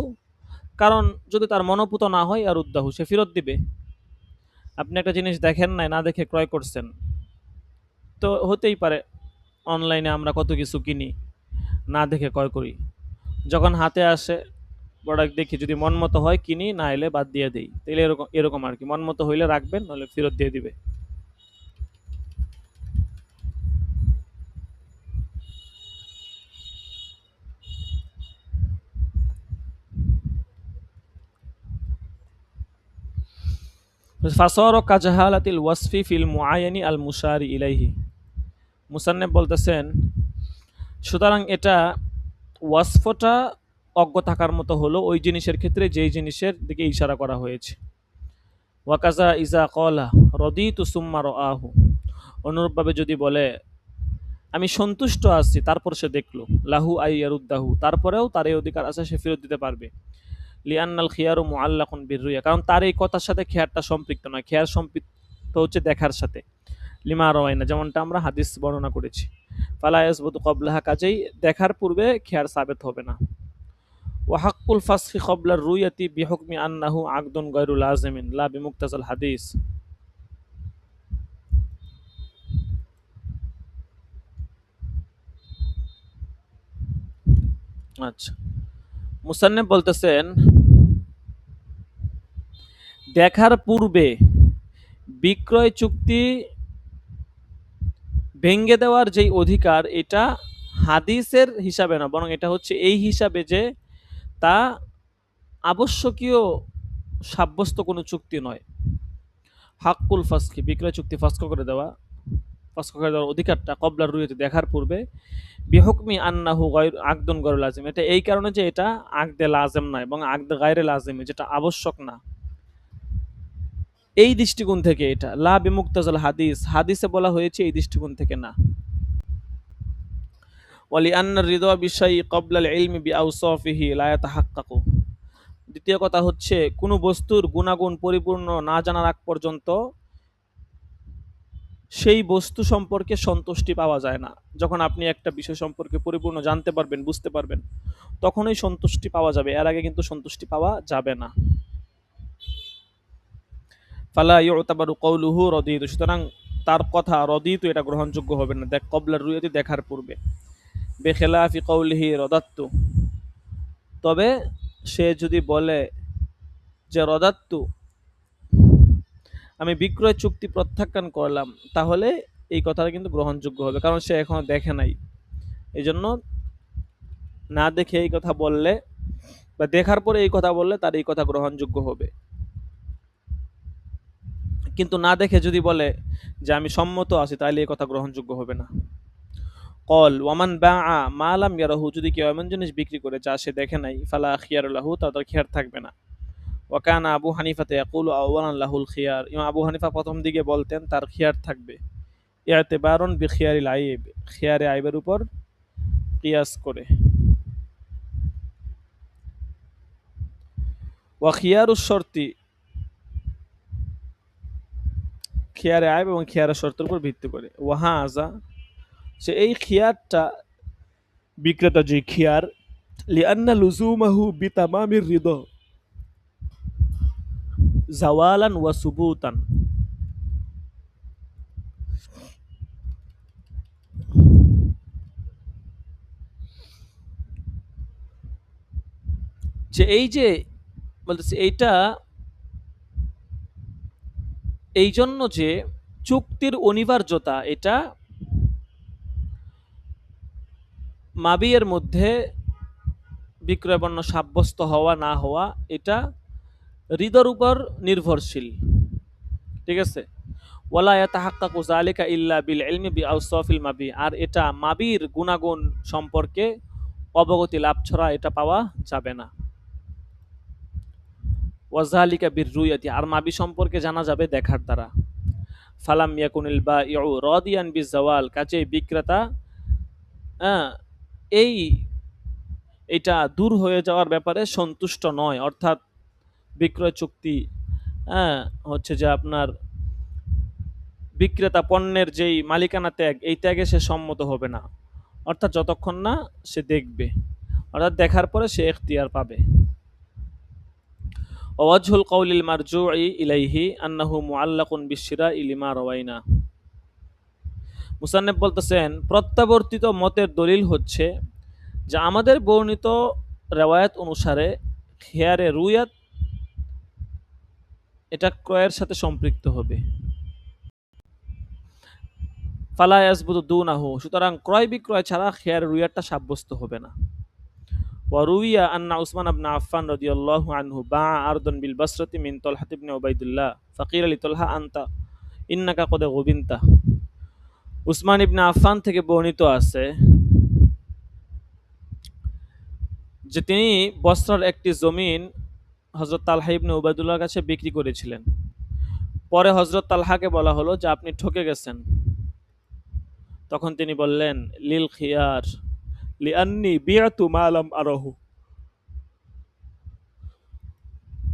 কারণ যদি তার মনোপুত না হয়, আর উদ্দাহু, সে ফেরত দিবে। আপনি একটা জিনিস দেখেন নাই, না দেখে ক্রয় করছেন, তো হতেই পারে অনলাইনে আমরা কত কিছু কিনি, না দেখে ক্রয় করি, যখন হাতে আসে প্রোডাক্ট দেখি, যদি মন মতো হয় কিনি, না এলে বাদ দিয়ে দিই। তাহলে এরকম এরকম আর কি, মন মতো হইলে রাখবেন, নাহলে ফেরত দিয়ে দিবে। ফাসারা কাজাহালাতিল ওয়াসফি ফিল মুআয়ানি আল মুশারি ইলাইহি, মুসান্নেফ বলতেছেন সুতরাং এটা ওয়াসফটা অজ্ঞ থাকার মতো হলো ওই জিনিসের ক্ষেত্রে যেই জিনিসের দিকে ইশারা করা হয়েছে। ওয়াকাজা ইজা কলা রদিতু সুম্মা রাআহু, অনুরূপভাবে যদি বলে আমি সন্তুষ্ট আছি, তারপর সে দেখলো, লাহু আইয়ারুদ্দাহু, তারপরেও তার এই অধিকার আছে, সে ফেরত দিতে পারবে। লিআন্নাল খিয়ারু মুআল্লাকুন বিররুয়া, কারণ তার এই কথার সাথে খেয়ারটা সম্পৃক্ত নয়, খেয়ার সম্পৃক্ত হচ্ছে দেখার সাথে। লিমা রাওয়াইনা, যেমনটা আমরা হাদিস বর্ণনা করেছি। ফালা ইয়াসবুতু ক্বাবলাহা, কাজেই দেখার পূর্বে খেয়ার সাবেত হবে না। ওয়া হাক্কুল ফাসখি ক্বাবলার রুয়াতি বিহুকমি আন্নাহু আকদুন গায়রু লাযিমিন লা বিমুক্তাসাল হাদিস। আচ্ছা, মুসান্নিফ বলতেছেন দেখার পূর্বে বিক্রয় চুক্তি ভেঙ্গে দেওয়ার যেই অধিকার, এটা হাদিসের হিসাবে না, বরং এটা হচ্ছে এই হিসাবে যে তা আবশ্যকীয় সাব্যস্ত কোনো চুক্তি নয়। হাক্কুল ফাসখি, বিক্রয় চুক্তি ফাসখ করে দেওয়া, ফাসখ করে দেওয়ার অধিকারটা কবলার রুইয়াতে, দেখার পূর্বে, বিহুকমি আন্নাহু গায়র আকদুন গায়রু লাজিম, এটা এই কারণে যে এটা আকদে লাজেম নয়, এবং আকদে গায়রে লাজিম, যেটা আবশ্যক না, এই দৃষ্টিকোণ থেকে এটা লা বিমুক্তাজাল হাদিস, হাদিসে বলা হয়েছে এই দৃষ্টিকোণ থেকে না। ওয়ালি আন্নার রিদা বিশাই ক্বাবলাল ইলমি বিআওসাফিহি লা ইয়াতাহাক্কাকু, দ্বিতীয় কথা হচ্ছে কোনো বস্তুর গুণাগুণ পরিপূর্ণ না জানার আগ পর্যন্ত সেই বস্তু সম্পর্কে সন্তুষ্টি পাওয়া যায় না। যখন আপনি একটা বিষয় সম্পর্কে পরিপূর্ণ জানতে পারবেন, বুঝতে পারবেন, তখনই সন্তুষ্টি পাওয়া যাবে, এর আগে কিন্তু সন্তুষ্টি পাওয়া যাবে না। ফালা ইউতাবারু কওলুহু রাদিতু, সুতরাং তার কথা রদিতু এটা গ্রহণযোগ্য হবে না দেখ কবলা রুয়াতি দেখার পূর্বে। বেখিলাফি কওলিহি রাদাত্তু, তবে সে যদি বলে যে রদাত্তু আমি বিক্রয় চুক্তি প্রত্যাখ্যান করলাম, তাহলে এই কথাটা কিন্তু গ্রহণযোগ্য হবে, কারণ সে এখনো দেখে নাই। এই জন্য না দেখে এই কথা বললে বা দেখার পরে এই কথা বললে তার এই কথা গ্রহণযোগ্য হবে। কিন্তু না দেখে যদি বলে যে আমি সম্মত আছি, তাহলে এই কথা গ্রহণযোগ্য হবে না। কল ওয়ামান বাআ মা লাম ইয়ারাহু, যদি কেউ এমন জিনিস বিক্রি করে যা সে দেখে নাই, ফালা খিয়ার লাহু, তার খিয়ার থাকবে না। ওয়াকানা আবু হানিফাতে ইয়াকুলু আওয়ালান লাহুল খিয়ার, ইমাম আবু হানিফা প্রথম দিকে বলতেন তার খিয়ার থাকবে, ইআতিবারুন বিখিয়ারিল আইব, খিয়ারে আইবের উপর কিয়াস করে। ওয়া খিয়ারুশ শর্তি, খিয়ারে আইব এবং খিয়ারের শর্তের উপর ভিত্তি করে। ওয়াহাজা, সে এই খিয়ারটা বিক্রেতা যে খিয়ার, লিআন্না লুজুমাহু বিতামামির রিদা জাওয়ালান ওয়া সুবুতান, যে এই যে বলতেছে এইটা এই জন্য যে চুক্তির অনিবার্যতা, এটা মাবিয়ের মধ্যে বিক্রয় পণ্য সাব্যস্ত হওয়া না হওয়া, এটা হৃদয়ের উপর নির্ভরশীল। ঠিক আছে। ওয়ালা ইয়াতাহাক্কাকু যালিকা ইল্লা বিল ইলমি বিআওসাফিল মাবি, আর এটা মাবির গুণাগুণ সম্পর্কে অবগতি লাভ ছাড়া এটা পাওয়া যাবে না। ওয়াজালিকা বিররুয়াতি, আর মাবি সম্পর্কে জানা যাবে দেখার দ্বারা। ফালাম ইয়াকুনিল বাঈউ রাদিয়ান বিজাওয়াল, কাজে বিক্রেতা এই এটা দূর হয়ে যাওয়ার ব্যাপারে সন্তুষ্ট নয়, অর্থাৎ বিক্রয় চুক্তি হচ্ছে যে আপনার বিক্রেতা পণ্যের যেই মালিকানা ত্যাগ, এই ত্যাগে সে সম্মত হবে না, অর্থাৎ যতক্ষণ না সে দেখবে, অর্থাৎ দেখার পরে সে ইখতিয়ার পাবে। ওয়াজহুল কওলিল মারজুই ইলাইহি আন্নাহু মুআল্লাকুন বিশশিরাই লিমা রাওয়াইনা, মুসান্নেফ বলতেছেন প্রত্যাবর্তিত মতের দলিল হচ্ছে যে আমাদের বর্ণিত রেওয়ায়াত অনুসারে খেয়ারে রুয়াত এটা ক্রয়ের সাথে সম্পৃক্ত হবে। ফালা ইয়াসবুতু দুনাহু, সুতরাং ক্রয় বিক্রয় ছাড়া খেয়ার রুয়াতটা সাব্যস্ত হবে না। ওয়া রুইয়া আন্না উসমান ইবনে আফফান রাদিয়াল্লাহু আনহু বাআ আরদান বিল বাসরাতি মিন তালহা ইবনে উবাইদুল্লাহ ফাকিরা লি তালহা আনতা ইন্নাকা কদ গুবিনতা, উসমান ইবনে আফফান থেকে বর্ণিত আছে যে তিনি বসরার একটি জমিন হযরত তালহা ইবনে উবাইদুল্লাহর কাছে বিক্রি করেছিলেন। পরে হযরত তালহাকে বলা হলো যে আপনি ঠকে গেছেন। তখন তিনি বললেন লিল খিয়ার লিআন্নি বিআতু মা লাম আরাহু,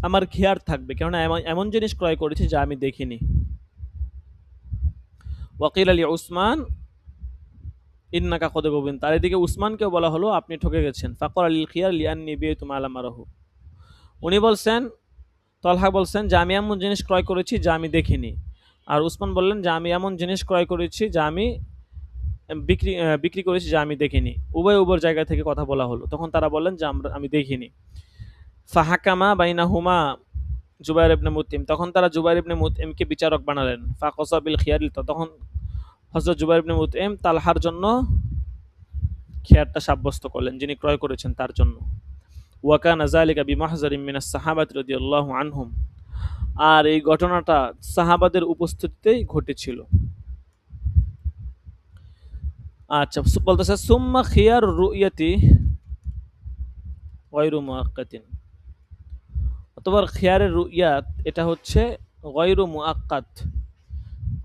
আমার খিয়ার থাকবে, কেননা এমন জিনিস ক্রয় করেছি যা আমি দেখিনি। ওয়াকিল আলী উসমান ইন্নাকা কদ গোবিন, তার এদিকে উসমানকেও বলা হলো আপনি ঠকে গেছেন। ফাকর আলিল খিয়ার লিআন্নি বিআতু মা লাম আরাহু, উনি বলছেন, তলহা বলছেন যে আমি এমন জিনিস ক্রয় করেছি যা আমি দেখিনি, আর উসমান বললেন যে আমি এমন জিনিস ক্রয় করেছি যা আমি বিক্রি করেছি যা আমি দেখিনি। উভয় জায়গা থেকে কথা বলা হলো। তখন তারা বললেন যে আমি দেখিনি। ফাহাকামা বাইনাহুমা জুবাইর ইবনে মুতঈম, তখন তারা জুবাইর ইবনে মুতঈমকে বিচারক বানালেন। ফাকসা বিল খিয়ারিল, তখন হযরত জুবাইর ইবনে মুতঈম তালহার জন্য খিয়ারটা সাব্যস্ত করলেন, যিনি ক্রয় করেছেন তার জন্য। ওয়া কানা যালিকা বিমাহজারিন মিনাস সাহাবাতি রাদিয়াল্লাহু আনহুম, আর এই ঘটনাটা সাহাবাদের উপস্থিতিতেই ঘটেছিল। আচ্ছা, বলতেছে সুম্মা খিয়ার রুয়াতি গায়রু মুআক্কাতিন, অথবা খিয়ারের রুয়াত এটা হচ্ছে গায়রু মুআক্কাত,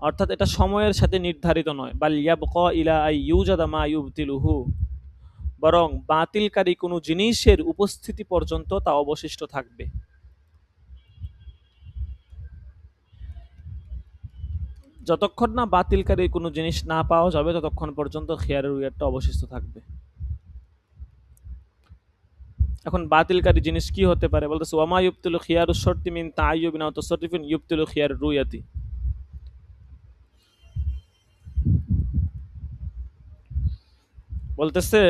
অর্থাৎ এটা সময়ের সাথে নির্ধারিত নয়। বাল ইয়াবকা ইলা আই ইউজাদা মা ইউবতিলুহু, বরং বাতিলকারী কোনো জিনিসের উপস্থিতি পর্যন্ত তা অবশিষ্ট থাকবে। যতক্ষণ না বাতিলকারী কোনো জিনিস না পাওয়া যাবে ততক্ষণ পর্যন্ত খিয়ারের রুয়াতটা অবশিষ্ট থাকবে। এখন বাতিলকারী জিনিস কি হতে পারে বলতেছে, ওয়ামা ইউবতিলু খিয়ারুশ শর্তি মিন তাআয়্যুবিন আও তাসাররুফিন ইউবতিলু খিয়ার রুয়াতি। বলতেছে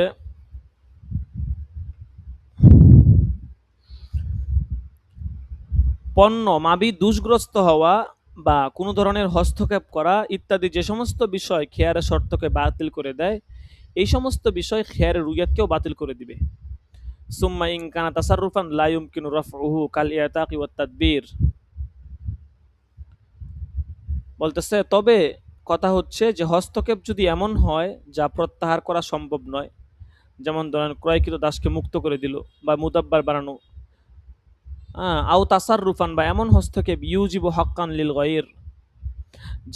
পণ্য মাবি দুষগ্রস্ত হওয়া বা কোনো ধরনের হস্তক্ষেপ করা ইত্যাদি যে সমস্ত বিষয় খেয়ারের শর্তকে বাতিল করে দেয়, এই সমস্ত বিষয় খেয়ারের রুইয়াতকেও বাতিল করে দিবে। সুম্মা ইন কানা তাসাররুফান লা ইউমকিনু রাফউহু কাল ইয়াতাকি ওয়াত তাদবীর। বলতেছে তবে কথা হচ্ছে যে হস্তক্ষেপ যদি এমন হয় যা প্রত্যাহার করা সম্ভব নয়, যেমন ধরেন ক্রয়কৃত দাসকে মুক্ত করে দিল বা মুদাব্বার বানানো, আও তাসাররুফান বা এমন হস্তক্ষেপ ইউজিবু হাক্কান লিল গায়র,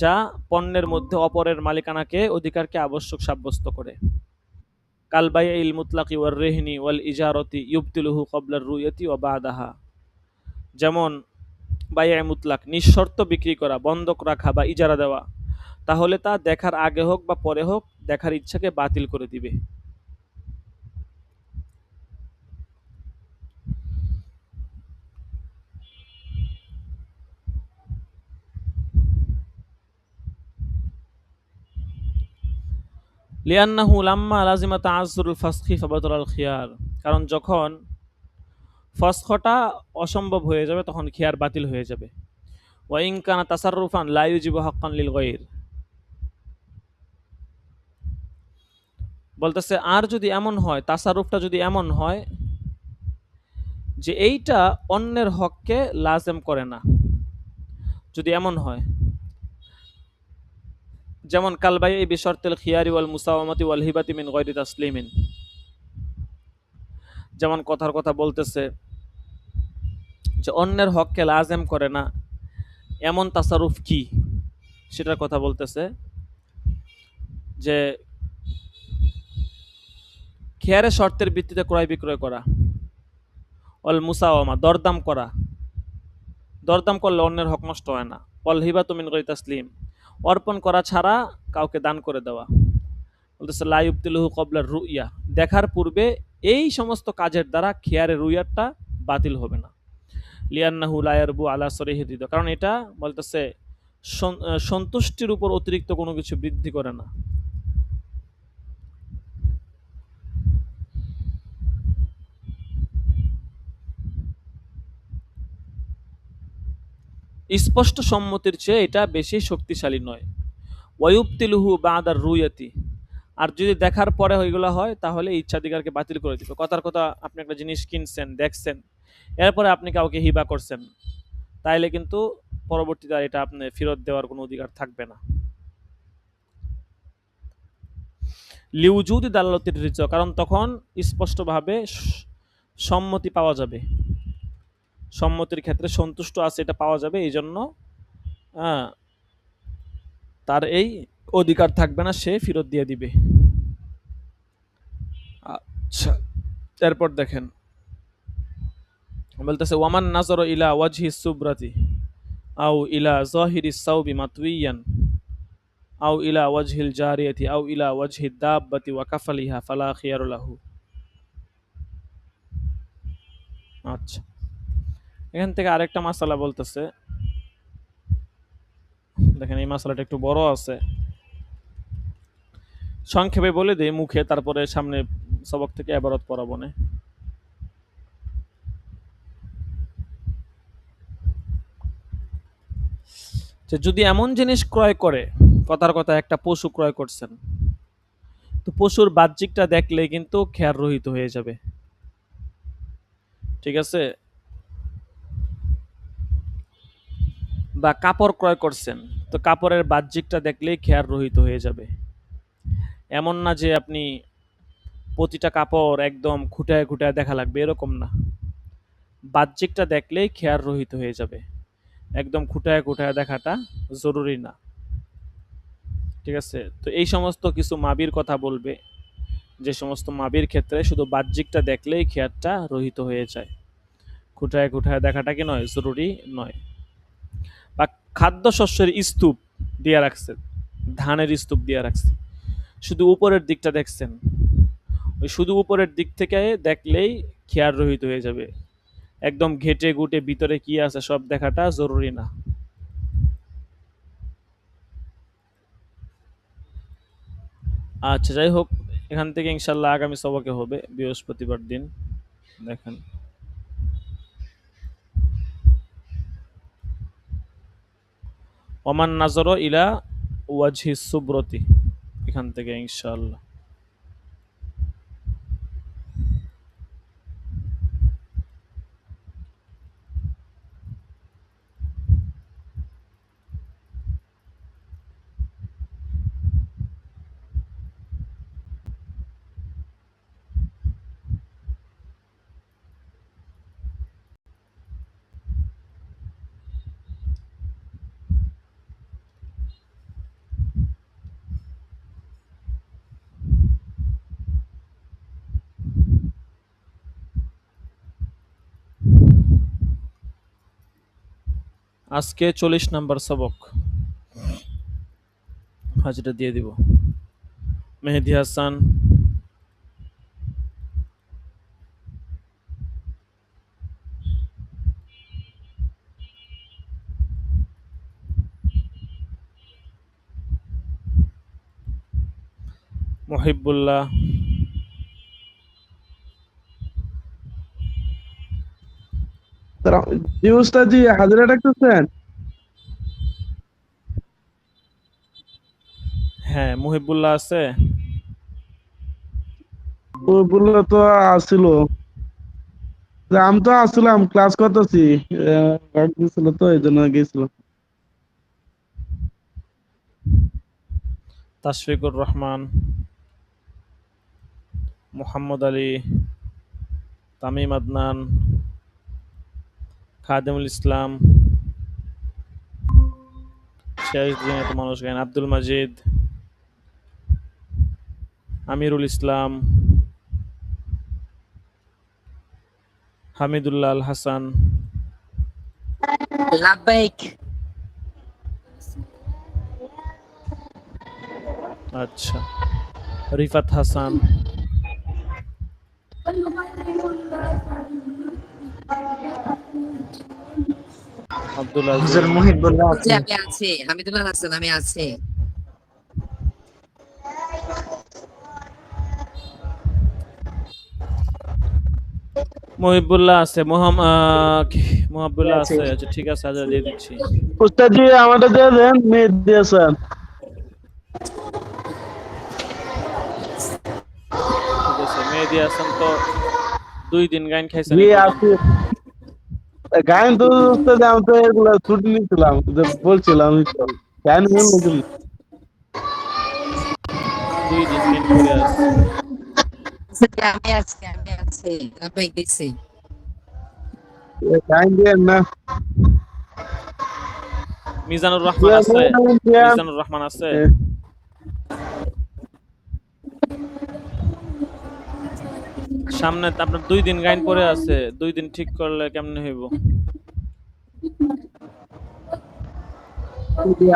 যা পণ্যের মধ্যে অপরের মালিকানাকে অধিকারকে আবশ্যক সাব্যস্ত করে। কাল বাইইল মুতলাকি ওয়ার রেহনি ওয়াল ইজারতি ইউবতিলুহু ক্বাবলা রুয়াতি ওয়া বাদাহা। যেমন বাইয়ে মুতলাক নিঃশর্ত বিক্রি করা, বন্ধক রাখা বা ইজারা দেওয়া, তাহলে তা দেখার আগে হোক বা পরে হোক দেখার ইচ্ছাকে বাতিল করে দিবে। লিআন্নাহু লাম্মা লাজিমা তাআজ্জুরুল ফাসখি ফাবাতুল খিয়ার। কারণ যখন ফসখটা অসম্ভব হয়ে যাবে তখন খিয়ার বাতিল হয়ে যাবে। ওয়া ইন কানা তাসাররুফান লা ইউজিবু হাক্কান লিল গায়র। বলতেছে আর যদি এমন হয়, তাসাররুফটা যদি এমন হয় যে এইটা অন্যের হককে লাজেম করে না, যদি এমন হয়, যেমন কালবাই বিশর্তিল খিয়ারি ওয়াল মুসাওয়ামাতি ওয়াল হিবাতি মিন গায়রি তাসলিমিন। যেমন কথার কথা বলতেছে যে অন্যের হককে লাজেম করে না এমন তাসারুফ কি, সেটার কথা বলতেছে যে খেয়ারের শর্তের ভিত্তিতে ক্রয় বিক্রয় করা, অল মুসাওয়ামা দরদাম করা, দরদাম করলে অন্যের হক নষ্ট হয় না, অল হিবাতু মিন গায়রি তাসলিম অর্পণ করা ছাড়া কাউকে দান করে দেওয়া। বলতেছে লা ইউবতিলুহু ক্বাবলা রুইয়া, দেখার পূর্বে এই সমস্ত কাজের দ্বারা খেয়ারের রুইয়াটা বাতিল হবে না। লিয়ান্নাহু লা ইয়ারবু আলা সরিহির রিদা, কারণ এটা বলতেছে সন্তুষ্টির উপর অতিরিক্ত কোনো কিছু বৃদ্ধি করে না। স্পষ্ট সম্মতির চেয়ে এটা বেশি শক্তিশালী নয়। ওয়ায়ুবতিলুহু বাদার রুয়াতি, আর যদি দেখার পরে ওইগুলো হয় তাহলে ইচ্ছাধিকারকে বাতিল করে দিবে। কথার কথা, আপনি একটা জিনিস কিনছেন, দেখছেন, এরপরে আপনি কাউকে হিবা করছেন, তাইলে কিন্তু পরবর্তীতে এটা আপনি ফেরত দেওয়ার কোনো অধিকার থাকবে না। লিউজুদি দালালতির রিজ, কারণ তখন স্পষ্টভাবে সম্মতি পাওয়া যাবে, সম্মতির ক্ষেত্রে সন্তুষ্ট আছে এটা পাওয়া যাবে, এই জন্য তার এই অধিকার থাকবে না, সে ফেরত দিয়ে দিবে। আচ্ছা, এরপর দেখেন বলতেছে ওয়ামান নাজর ইলা ওয়াজহি সুবরাতি আও ইলা জাহিরি সাউবি মাতউইয়ান আও ইলা ওয়াজহিল জারিয়াতি আও ইলা ওয়াজহি দাব্বাতি ওয়া কাফালিহা ফালা খিয়ারু লাহু। আচ্ছা, এখান থেকে আরেকটা মাসালা বলতেছে, দেখেন এই মাসালাটা একটু বড় আছে, সংক্ষেপে বলে দেই মুখে, তারপরে সামনে সবক থেকে ইবারত পড়াবো না। যে যদি এমন জিনিস ক্রয় করে, কথার কথা একটা পশু ক্রয় করছেন, তো পশুর বাহ্যিকটা দেখলে কিন্তু খেয়ার রহিত হয়ে যাবে, ঠিক আছে? বা কাপড় ক্রয় করছেন, তো কাপড়ের বাহ্যিকটা দেখলেই খেয়ার রহিত হয়ে যাবে। এমন না যে আপনি প্রতিটা কাপড় একদম খুঁটায় খুঁটায় দেখা লাগবে, এরকম না। বাহ্যিকটা দেখলেই খেয়ার রহিত হয়ে যাবে, একদম খুঁটায় খুঁটায় দেখাটা জরুরি না, ঠিক আছে? তো এই সমস্ত কিছু মাবির কথা বলবে, যে সমস্ত মাবির ক্ষেত্রে শুধু বাহ্যিকটা দেখলেই খেয়ারটা রহিত হয়ে যায়, খুঁটায় খুঁটায় দেখাটা কি নয়, জরুরি নয়। বা খাদ্যশস্যের স্তূপ দিয়ে রাখছে, ধানের স্তূপ দিয়ে রাখছে, শুধু উপরের দিকটা দেখছেন, ওই শুধু উপরের দিক থেকে দেখলেই খেয়াল রহিত হয়ে যাবে। একদম ঘেটে গুটে ভিতরে কি আছে সব দেখাটা জরুরি না। আচ্ছা, যাই হোক, এখান থেকে ইনশাল্লাহ আগামী সবকে হবে বৃহস্পতিবার দিন। দেখেন, ওমান নাজর ইলা ওয়াজহি সুব্রতি, এখান থেকে ইনশাআল্লাহ। আজকে 40 নাম্বার সবক, হাজিরা দিয়ে দিব। মেহেদি হাসান, মহিবুল্লাহ, জি উস্তাদ জি, হাজিরা ডাকতেছেন? হ্যাঁ মুহিবুল্লাহ আছে। ও বললো তো আসছিল, যে আমি তো আসছিলাম ক্লাস করতেছি, দিছিল তো এই জন্য গেছিল। তাশফিকুর রহমান, মোহাম্মদ আলী, তামিম আদনান, খাদেমুল ইসলাম, শেষ দিনে তো মানুষ গায়েন, আব্দুল মাজিদ, আমিরুল ইসলাম, হামিদুল্লাহ আল হাসান, লাব্বাইক। আচ্ছা, রিফাত হাসান, আব্দুল হুজুর আজিজ, মুহিবুল্লাহ আছে। আমি আছি, হামিদুল্লাহ হাসান, আমি আছি। মহিবুল্লাহ আছে, মোহাম্মদুল্লাহ আছে। আচ্ছা ঠিক আছে, হাজার দিয়ে দিচ্ছি। উস্তাদ জি আমাদের দিয়ে দেন, মেহেদি হাসান। ঠিক আছে, মেহেদি হাসান তো 2 দিন গাইন খাইছেন জি এই পর্যন্ত। আছি। গান তো উস্তাদ আমি তো এগুলো ছুটি নিয়েছিলাম, যে বলছিলাম তো গান বললো কিন্তু 2 দিন গাইন করে আছে। আমি আছি, আমি আছি। লাব্বাইক দিছি। গান দিয়ে না। মিজানুর রহমান আছে, মিজানুর রহমান আছে। সামনে তো আপনার 2 দিন গাইন পরে আছে, 2 দিন ঠিক করলে কেমনে হইব?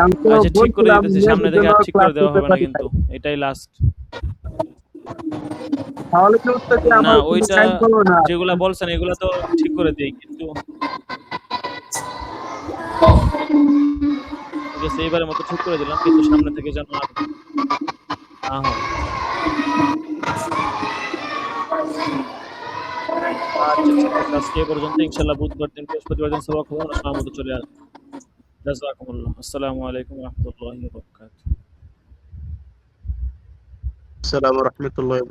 আমি তো আচ্ছা ঠিক করে বলছিলাম দিতেছি, সামনে মেয়েদের থেকে জন্য আর ঠিক ক্লাস করে দেওয়া করতে হবে না পারি নাই। কিন্তু, এটাই লাস্ট। তাহলে কি উস্তাদ জি না আমার কোনো ওইটা, গাইড করবো না? যেগুলা বলছেন এগুলা তো ঠিক করে দেই, কিন্তু ঠিক আছে এইবারের মতো ঠিক করে দিলাম, কিন্তু সামনে থেকে যেন আর না হয়। আচ্ছা ঠিক আছে, আজকে এ পর্যন্ত। ইনশাল্লাহ বুধবার দিন বৃহস্পতিবার দিন সবক হবে, আমরা সময় মতো চলে আসবো। জাযাকুমুল্লাহ। আসসালামু আলাইকুম ওয়া রাহমাতুল্লাহি ওয়া বারাকাতুহু। আসসালামু আলাইকুম রহমতুল্লাহ।